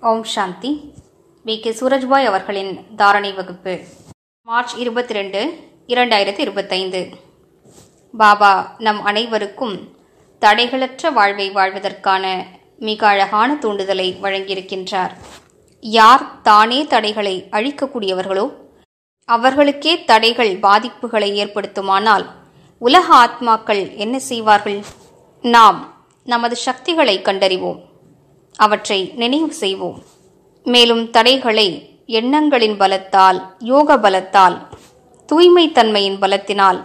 ஓம் சாந்தி. VK. Surajbhai அவர்களின் தாரணை வகுப்பு மார்ச் 22, 2025. பாபா நம் அனைவருக்கும் தடைகளற்ற வாழ்வை வாழ்வதற்கான மிக அழகான தூண்டுதலை வழங்கியிருக்கின்றார். யார் தானே தடைகளை அழிக்கக்கூடியவர்களோ அவர்களுக்கே தடைகள் பாதிப்புகளை ஏற்படுத்துமானால் உலக ஆத்மாக்கள் என்ன செய்வார்கள்? நாம் நமது சக்திகளை கண்டறிவோம், அவற்றை நினைவு செய்வோம். மேலும் தடைகளை எண்ணங்களின் பலத்தால், யோக பலத்தால், தூய்மை தன்மையின் பலத்தினால்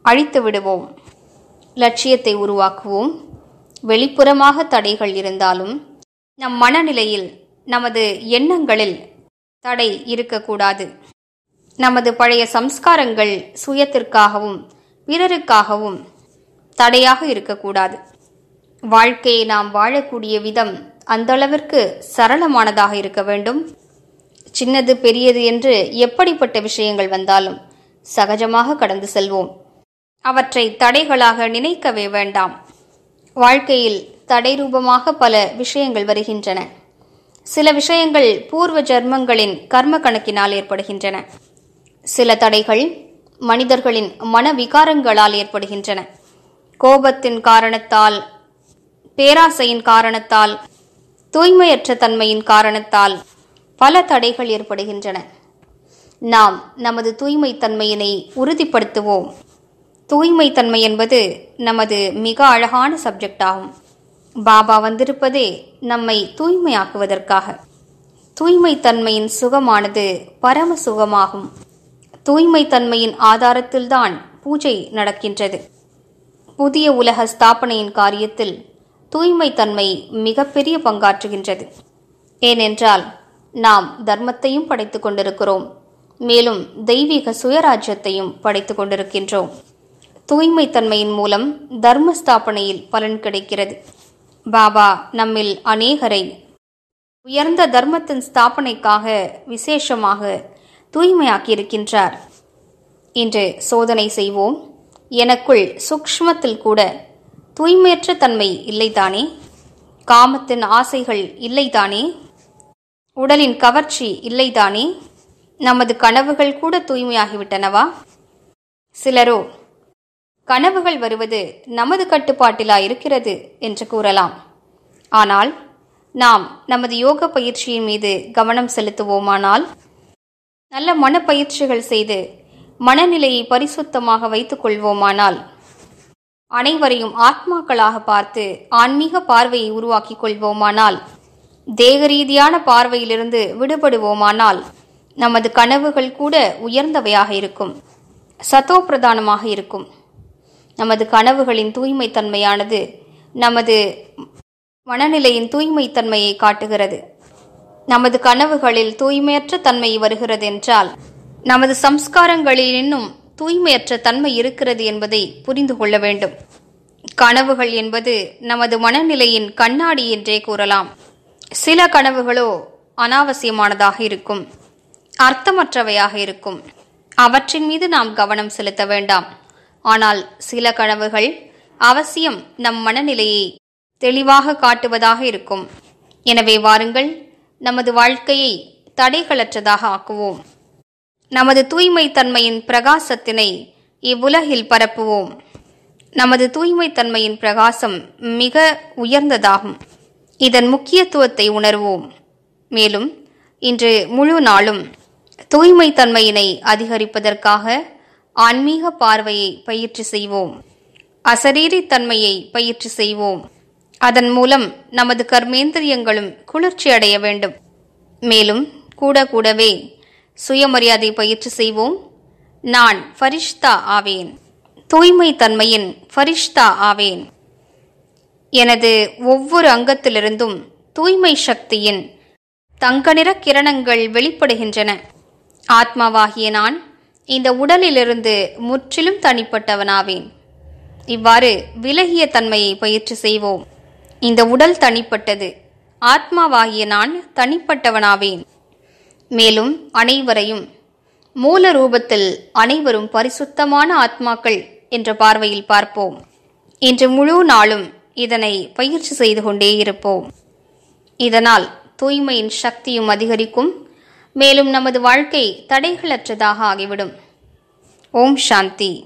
அழித்து விடுவோம். லட்சியத்தை உருவாக்குவோம். வெளிப்புறமாக தடைகள் இருந்தாலும் நம் மனநிலையில், நமது எண்ணங்களில் தடை இருக்கக்கூடாது. நமது பழைய சம்ஸ்காரங்கள் சுயத்திற்காகவும் பிறருக்காகவும் தடையாக இருக்கக்கூடாது. வாழ்க்கையை நாம் வாழக்கூடிய விதம் அந்தளவிற்கு சரளமானதாக இருக்க வேண்டும். சின்னது பெரியது என்று எப்படிப்பட்ட விஷயங்கள் வந்தாலும் சகஜமாக கடந்து செல்வோம். அவற்றை தடைகளாக நினைக்கவே வேண்டாம். வாழ்க்கையில் தடை ரூபமாக பல விஷயங்கள் வருகின்றன. சில விஷயங்கள் பூர்வ ஜென்மங்களின் கர்ம கணக்கினால் ஏற்படுகின்றன. சில தடைகள் மனிதர்களின் மனவிகாரங்களால் ஏற்படுகின்றன. கோபத்தின் காரணத்தால், பேராசையின் காரணத்தால், தூய்மையற்ற தன்மையின் காரணத்தால் பல தடைகள் ஏற்படுகின்றன. நாம் நமது தூய்மை தன்மையினை உறுதிப்படுத்துவோம். தூய்மை தன்மை என்பது நமது மிக அழகான சப்ஜெக்ட் ஆகும். பாபா வந்திருப்பதே நம்மை தூய்மையாக்குவதற்காக. தூய்மை தன்மையின் சுகமானது பரம சுகமாகும். தூய்மை தன்மையின் ஆதாரத்தில்தான் பூஜை நடக்கின்றது. புதிய உலக ஸ்தாபனையின் காரியத்தில் தூய்மை தன்மை மிகப்பெரிய பங்காற்றுகின்றது. ஏனென்றால் நாம் தர்மத்தையும் படைத்துக் கொண்டிருக்கிறோம், மேலும் தெய்வீக சுயராஜ்யத்தையும் படைத்துக் கொண்டிருக்கின்றோம். தூய்மை தன்மையின் மூலம் தர்ம ஸ்தாபனையில் பலன் கிடைக்கிறது. பாபா நம்மில் அநேகரை உயர்ந்த தர்மத்தின் ஸ்தாபனைக்காக விசேஷமாக தூய்மையாக்கியிருக்கின்றார். இன்று சோதனை செய்வோம். எனக்குள் சூக்ஷ்மத்தில் கூட தூய்மையற்ற தன்மை இல்லைதானே? காமத்தின் ஆசைகள் இல்லைதானே? உடலின் கவர்ச்சி இல்லைதானே? நமது கனவுகள் கூட தூய்மையாகிவிட்டனவா? சிலரோ கனவுகள் வருவது நமது கட்டுப்பாட்டிலா இருக்கிறது என்று கூறலாம். ஆனால் நாம் நமது யோக பயிற்சியின் மீது கவனம் செலுத்துவோமானால், நல்ல மனப்பயிற்சிகள் செய்து மனநிலையை பரிசுத்தமாக வைத்துக் கொள்வோமானால், அனைவரையும் ஆத்மாக்களாக பார்த்து ஆன்மீக பார்வையை உருவாக்கிக் கொள்வோமானால், தேக ரீதியான பார்வையிலிருந்து விடுபடுவோமானால், நமது கனவுகள் கூட உயர்ந்தவையாக இருக்கும், சத்தோ பிரதானமாக இருக்கும். நமது கனவுகளின் தூய்மை தன்மையானது நமது மனநிலையின் தூய்மை தன்மையை காட்டுகிறது. நமது கனவுகளில் தூய்மையற்ற தன்மை வருகிறது என்றால், நமது சம்ஸ்காரங்களில் இன்னும் தூய்மையற்ற தன்மை இருக்கிறது என்பதை புரிந்து கொள்ள வேண்டும். கனவுகள் என்பது நமது மனநிலையின் கண்ணாடி என்றே கூறலாம். சில கனவுகளோ அனாவசியமானதாக இருக்கும், அர்த்தமற்றவையாக இருக்கும். அவற்றின் மீது நாம் கவனம் செலுத்த வேண்டாம். ஆனால் சில கனவுகள் அவசியம் நம் மனநிலையை தெளிவாக காட்டுவதாக இருக்கும். எனவே வாருங்கள், நமது வாழ்க்கையை தடைகளற்றதாக ஆக்குவோம். நமது தூய்மை தன்மையின் பிரகாசத்தினை இவ்வுலகில் பரப்புவோம். நமது தூய்மை தன்மையின் பிரகாசம் மிக உயர்ந்ததாகும். இதன் முக்கியத்துவத்தை உணர்வோம். மேலும் இன்று முழு நாளும் தூய்மை தன்மையினை அதிகரிப்பதற்காக ஆன்மீக பார்வையை பயிற்சி செய்வோம். அசரீரி தன்மையை பயிற்சி செய்வோம். அதன் மூலம் நமது கர்மேந்திரியங்களும் குளிர்ச்சி அடைய வேண்டும். மேலும் கூடவே சுயமரியாதை பயிற்சி செய்வோம். நான் ஃபரிஷ்தா ஆவேன், தூய்மை தன்மையின் ஃபரிஷ்தா ஆவேன். எனது ஒவ்வொரு அங்கத்திலிருந்தும் தூய்மை சக்தியின் தங்க நிற கிரணங்கள் வெளிப்படுகின்றன. ஆத்மாவாகிய நான் இந்த உடலிலிருந்து முற்றிலும் தனிப்பட்டவனாவேன். இவ்வாறு விலகிய தன்மையை பயிற்சி செய்வோம். இந்த உடல் தனிப்பட்டது, ஆத்மாவாகிய நான் தனிப்பட்டவனாவேன். மேலும் அனைவரையும் மூல ரூபத்தில் அனைவரும் பரிசுத்தமான ஆத்மாக்கள் என்ற பார்வையில் பார்ப்போம். இன்று முழு நாளும் இதனை பயிற்சி செய்து கொண்டே இருப்போம். இதனால் தூய்மையின் சக்தியும் அதிகரிக்கும். மேலும் நமது வாழ்க்கை தடைகளற்றதாக ஆகிவிடும். ஓம் சாந்தி.